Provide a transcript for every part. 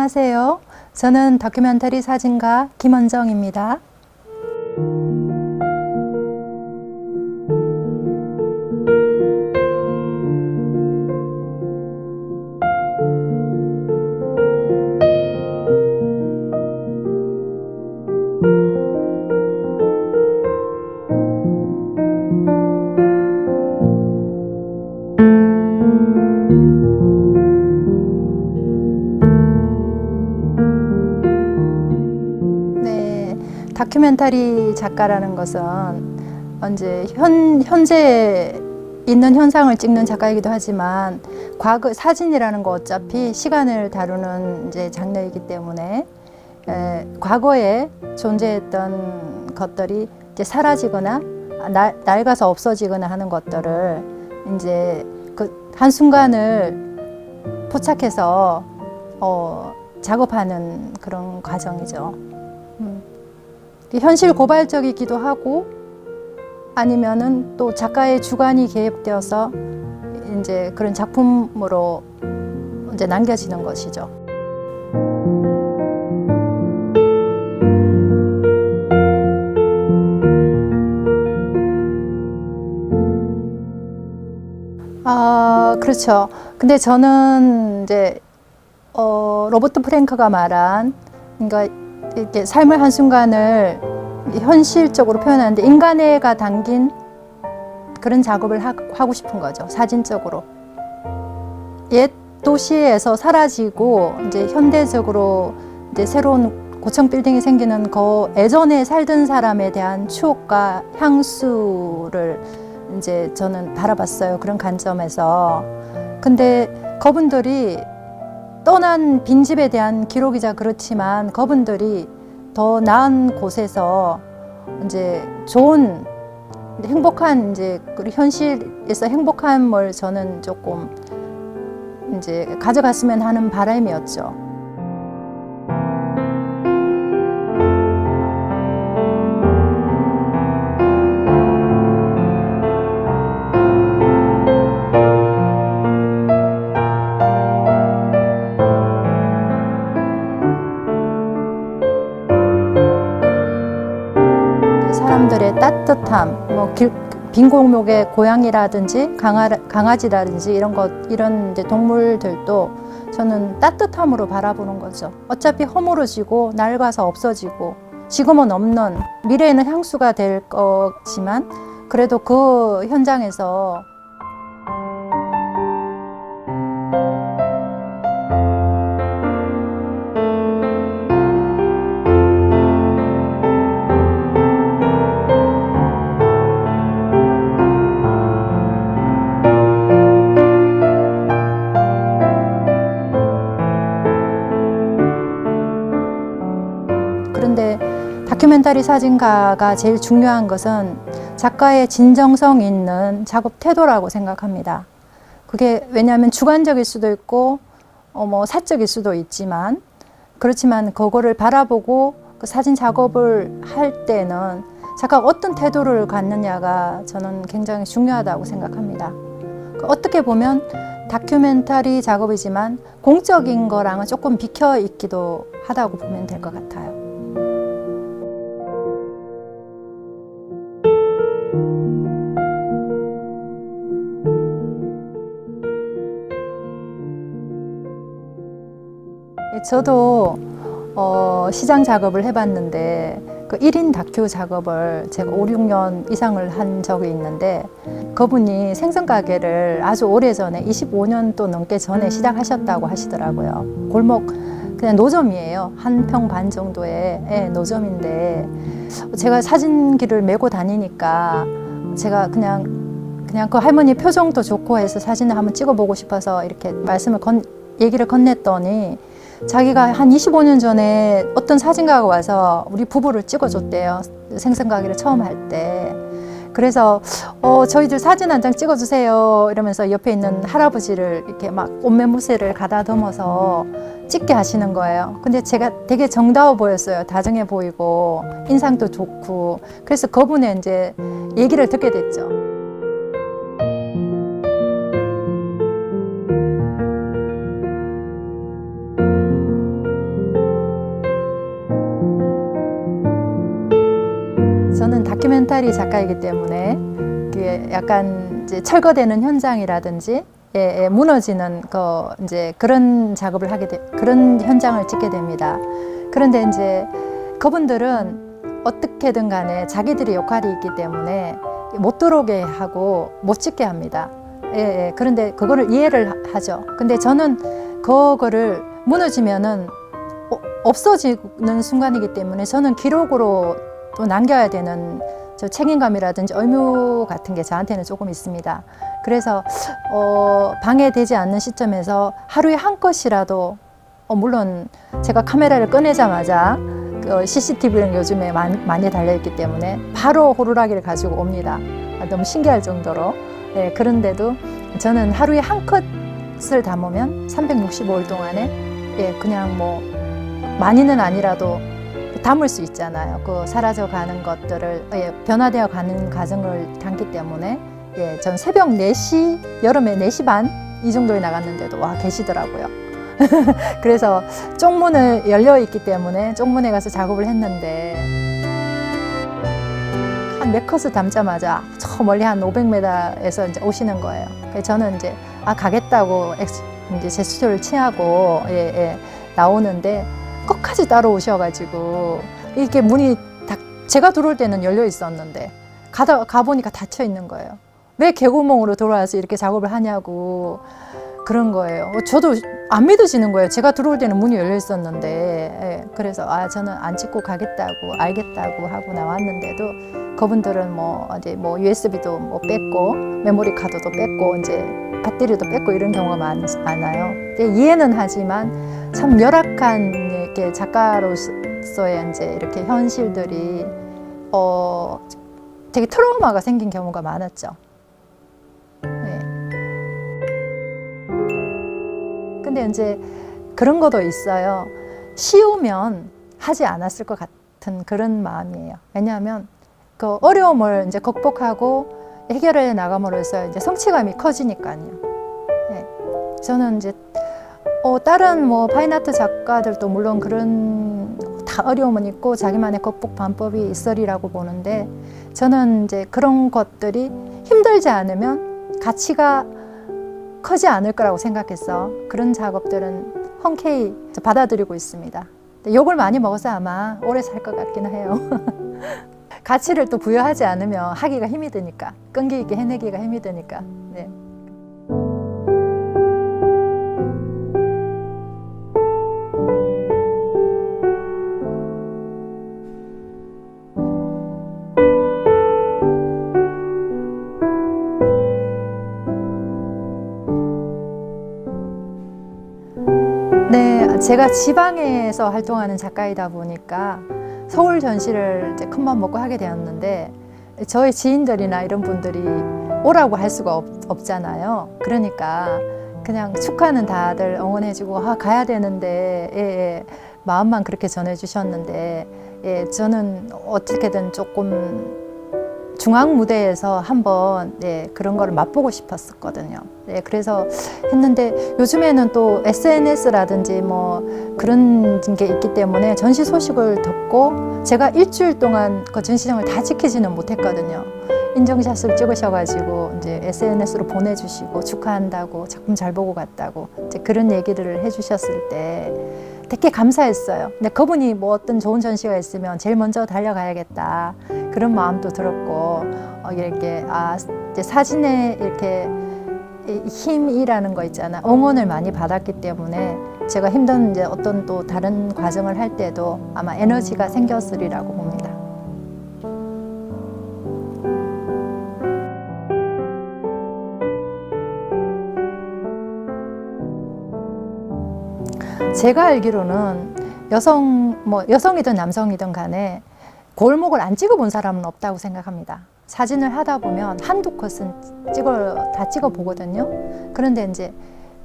안녕하세요. 저는 다큐멘터리 사진가 김원정입니다. 다큐멘터리 작가라는 것은 이제 현재 있는 현상을 찍는 작가이기도 하지만 과거 사진이라는 거 어차피 시간을 다루는 이제 장르이기 때문에 과거에 존재했던 것들이 이제 사라지거나 낡아서 없어지거나 하는 것들을 이제 그 한순간을 포착해서 작업하는 그런 과정이죠. 현실 고발적이기도 하고 아니면은 또 작가의 주관이 개입되어서 이제 그런 작품으로 이제 남겨지는 것이죠. 그렇죠. 근데 저는 이제 로버트 프랭크가 말한 그러니까 이렇게 삶의 한순간을 현실적으로 표현하는데 인간애가 담긴 그런 작업을 하고 싶은 거죠. 사진적으로. 옛 도시에서 사라지고 이제 현대적으로 이제 새로운 고층 빌딩이 생기는 그 예전에 살던 사람에 대한 추억과 향수를 이제 저는 바라봤어요. 그런 관점에서. 근데 그분들이 떠난 빈집에 대한 기록이자 그렇지만 그분들이 더 나은 곳에서 이제 좋은 행복한 이제 현실에서 행복함을 저는 조금 이제 가져갔으면 하는 바람이었죠. 사람들의 따뜻함, 빈 골목의 고양이라든지 강아지라든지 이런 이제 동물들도 저는 따뜻함으로 바라보는 거죠. 어차피 허물어지고 낡아서 없어지고 지금은 없는 미래에는 향수가 될 거지만 그래도 그 현장에서 그런데 다큐멘터리 사진가가 제일 중요한 것은 작가의 진정성 있는 작업 태도라고 생각합니다. 그게 왜냐하면 주관적일 수도 있고 사적일 수도 있지만 그렇지만 그거를 바라보고 그 사진 작업을 할 때는 작가가 어떤 태도를 갖느냐가 저는 굉장히 중요하다고 생각합니다. 어떻게 보면 다큐멘터리 작업이지만 공적인 거랑은 조금 비켜 있기도 하다고 보면 될 것 같아요. 저도 시장 작업을 해봤는데 그 1인 다큐 작업을 제가 5, 6년 이상을 한 적이 있는데 그분이 생선가게를 아주 오래전에 25년도 넘게 전에 시작하셨다고 하시더라고요. 골목 그냥 노점이에요. 한 평 반 정도의 노점인데 제가 사진기를 메고 다니니까 제가 그냥 그 할머니 표정도 좋고 해서 사진을 한번 찍어보고 싶어서 이렇게 얘기를 건넸더니 자기가 한 25년 전에 어떤 사진가가 와서 우리 부부를 찍어줬대요. 생선가게를 처음 할 때. 그래서 저희들 사진 한 장 찍어주세요 이러면서 옆에 있는 할아버지를 이렇게 막 옷매무새를 가다듬어서 찍게 하시는 거예요. 근데 제가 되게 정다워 보였어요. 다정해 보이고 인상도 좋고. 그래서 그분의 이제 얘기를 듣게 됐죠. 다큐멘터리 작가이기 때문에 그게 약간 이제 철거되는 현장이라든지 무너지는 거 이제 그런 작업을 그런 현장을 찍게 됩니다. 그런데 이제 그분들은 어떻게든 간에 자기들의 역할이 있기 때문에 못 들어오게 하고 못 찍게 합니다. 그런데 그거를 이해를 하죠. 근데 저는 그거를 무너지면은 없어지는 순간이기 때문에 저는 기록으로 또 남겨야 되는 저 책임감이라든지 의무 같은 게 저한테는 조금 있습니다. 그래서 방해되지 않는 시점에서 하루에 한 컷이라도 물론 제가 카메라를 꺼내자마자 그 CCTV는 요즘에 많이 달려있기 때문에 바로 호루라기를 가지고 옵니다. 너무 신기할 정도로. 그런데도 저는 하루에 한 컷을 담으면 365일 동안에 그냥 뭐 많이는 아니라도 담을 수 있잖아요. 그 사라져가는 것들을 변화되어 가는 과정을 담기 때문에 전 새벽 4시, 여름에 4시 반 이 정도에 나갔는데도 와 계시더라고요. 그래서 쪽문을 열려 있기 때문에 쪽문에 가서 작업을 했는데 한 몇 컷을 담자마자 저 멀리 한 500m에서 이제 오시는 거예요. 그래서 저는 이제 가겠다고 이제 제스처를 취하고 나오는데 끝까지 따라오셔가지고 이렇게 문이 제가 들어올 때는 열려 있었는데 가보니까 닫혀 있는 거예요. 왜 개구멍으로 돌아와서 이렇게 작업을 하냐고 그런 거예요. 저도 안 믿어지는 거예요. 제가 들어올 때는 문이 열려 있었는데 그래서 저는 안 찍고 가겠다고 알겠다고 하고 나왔는데도 그분들은 이제 USB도 뺐고 메모리 카드도 뺐고 이제 배터리도 뺐고 이런 경우가 많아요. 이해는 하지만 참 열악한 이렇게 작가로서의 이제 이렇게 현실들이 되게 트라우마가 생긴 경우가 많았죠. 근데 이제 그런 것도 있어요. 쉬우면 하지 않았을 것 같은 그런 마음이에요. 왜냐하면 그 어려움을 이제 극복하고 해결해 나감으로써 이제 성취감이 커지니까요. 저는 이제 다른 파인아트 작가들도 물론 그런 다 어려움은 있고 자기만의 극복 방법이 있으리라고 보는데 저는 이제 그런 것들이 힘들지 않으면 가치가 크지 않을 거라고 생각해서 그런 작업들은 흔쾌히 받아들이고 있습니다. 욕을 많이 먹어서 아마 오래 살 것 같기는 해요. 가치를 또 부여하지 않으면 하기가 힘이 드니까, 끈기 있게 해내기가 힘이 드니까. 네. 제가 지방에서 활동하는 작가이다 보니까 서울 전시를 이제 큰맘 먹고 하게 되었는데 저희 지인들이나 이런 분들이 오라고 할 수가 없잖아요. 그러니까 그냥 축하는 다들 응원해주고 가야 되는데 마음만 그렇게 전해주셨는데 저는 어떻게든 조금 중앙 무대에서 한번 그런 거를 맛보고 싶었었거든요. 그래서 했는데 요즘에는 또 SNS라든지 그런 게 있기 때문에 전시 소식을 듣고 제가 일주일 동안 그 전시장을 다 지키지는 못했거든요. 인증샷을 찍으셔가지고 이제 SNS로 보내주시고 축하한다고 작품 잘 보고 갔다고 이제 그런 얘기를 해주셨을 때 되게 감사했어요. 근데 그분이 어떤 좋은 전시가 있으면 제일 먼저 달려가야겠다 그런 마음도 들었고 이렇게 이제 사진에 이렇게 힘이라는 거 있잖아. 응원을 많이 받았기 때문에 제가 힘든 이제 어떤 또 다른 과정을 할 때도 아마 에너지가 생겼으리라고 봅니다. 제가 알기로는 여성이든 남성이든 간에 골목을 안 찍어본 사람은 없다고 생각합니다. 사진을 하다 보면 한두 컷은 다 찍어 보거든요. 그런데 이제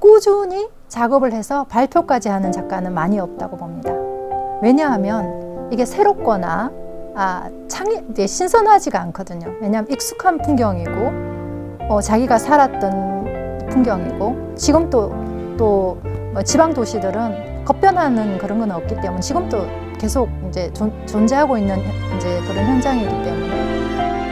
꾸준히 작업을 해서 발표까지 하는 작가는 많이 없다고 봅니다. 왜냐하면 이게 새롭거나 신선하지가 않거든요. 왜냐하면 익숙한 풍경이고 자기가 살았던 풍경이고 지금 또 지방 도시들은 급변하는 그런 건 없기 때문에 지금도 계속 이제 존재하고 있는 이제 그런 현장이기 때문에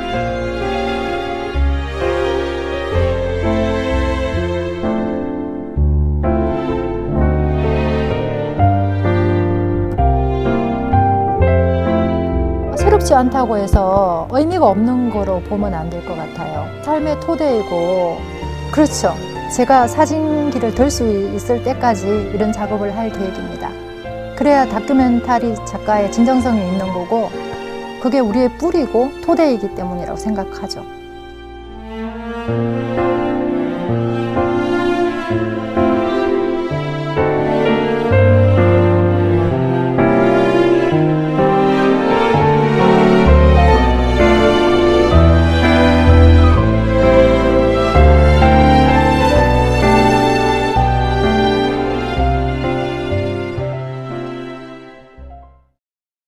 좋지 않다고 해서 의미가 없는 거로 보면 안 될 것 같아요. 삶의 토대이고, 그렇죠. 제가 사진기를 들 수 있을 때까지 이런 작업을 할 계획입니다. 그래야 다큐멘터리 작가의 진정성이 있는 거고, 그게 우리의 뿌리고 토대이기 때문이라고 생각하죠.